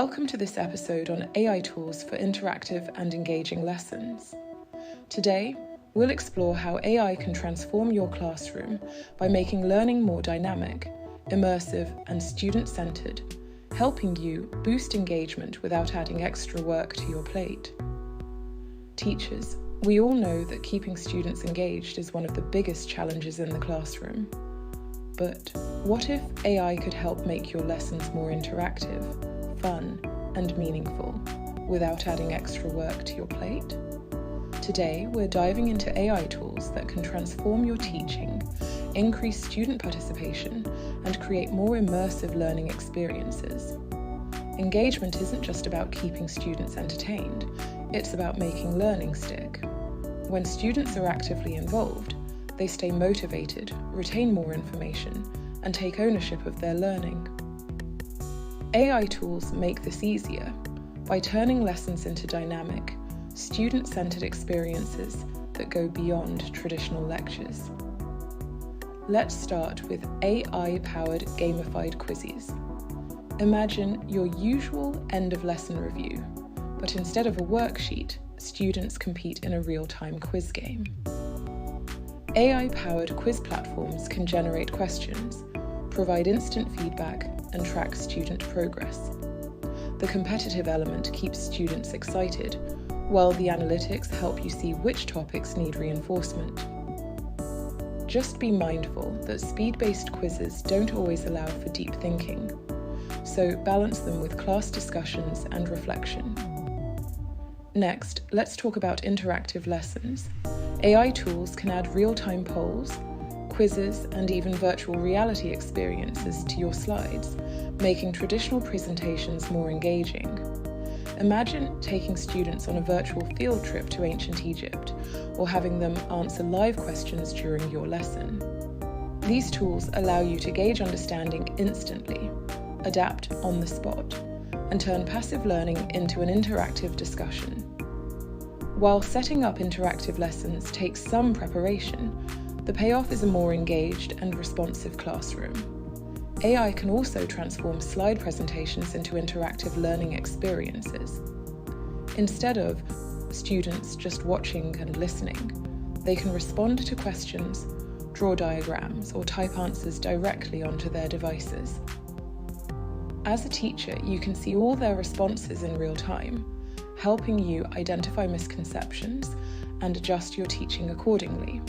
Welcome to this episode on AI tools for interactive and engaging lessons. Today, we'll explore how AI can transform your classroom by making learning more dynamic, immersive, and student-centered, helping you boost engagement without adding extra work to your plate. Teachers, we all know that keeping students engaged is one of the biggest challenges in the classroom. But what if AI could help make your lessons more interactive, fun, and meaningful without adding extra work to your plate? Today, we're diving into AI tools that can transform your teaching, increase student participation, and create more immersive learning experiences. Engagement isn't just about keeping students entertained, it's about making learning stick. When students are actively involved, they stay motivated, retain more information, and take ownership of their learning. AI tools make this easier by turning lessons into dynamic, student-centered experiences that go beyond traditional lectures. Let's start with AI-powered gamified quizzes. Imagine your usual end-of-lesson review, but instead of a worksheet, students compete in a real-time quiz game. AI-powered quiz platforms can generate questions, provide instant feedback, and track student progress. The competitive element keeps students excited, while the analytics help you see which topics need reinforcement. Just be mindful that speed-based quizzes don't always allow for deep thinking, so balance them with class discussions and reflection. Next, let's talk about interactive lessons. AI tools can add real-time polls, quizzes, and even virtual reality experiences to your slides, making traditional presentations more engaging. Imagine taking students on a virtual field trip to ancient Egypt, or having them answer live questions during your lesson. These tools allow you to gauge understanding instantly, adapt on the spot, and turn passive learning into an interactive discussion. While setting up interactive lessons takes some preparation, the payoff is a more engaged and responsive classroom. AI can also transform slide presentations into interactive learning experiences. Instead of students just watching and listening, they can respond to questions, draw diagrams, or type answers directly onto their devices. As a teacher, you can see all their responses in real time, helping you identify misconceptions and adjust your teaching accordingly.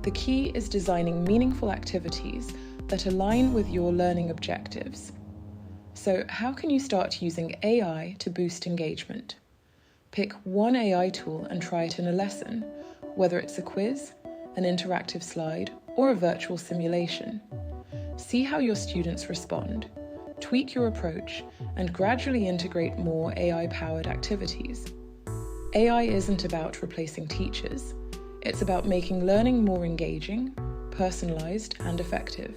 The key is designing meaningful activities that align with your learning objectives. So, how can you start using AI to boost engagement? Pick one AI tool and try it in a lesson, whether it's a quiz, an interactive slide, or a virtual simulation. See how your students respond. Tweak your approach, and gradually integrate more AI-powered activities. AI isn't about replacing teachers. It's about making learning more engaging, personalized, and effective.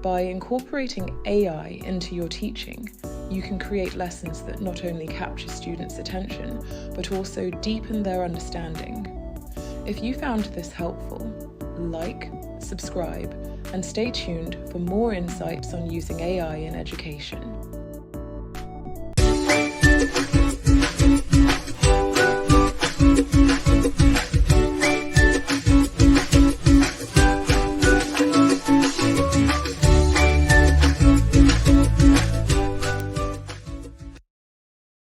By incorporating AI into your teaching, you can create lessons that not only capture students' attention, but also deepen their understanding. If you found this helpful, like, subscribe, and stay tuned for more insights on using AI in education.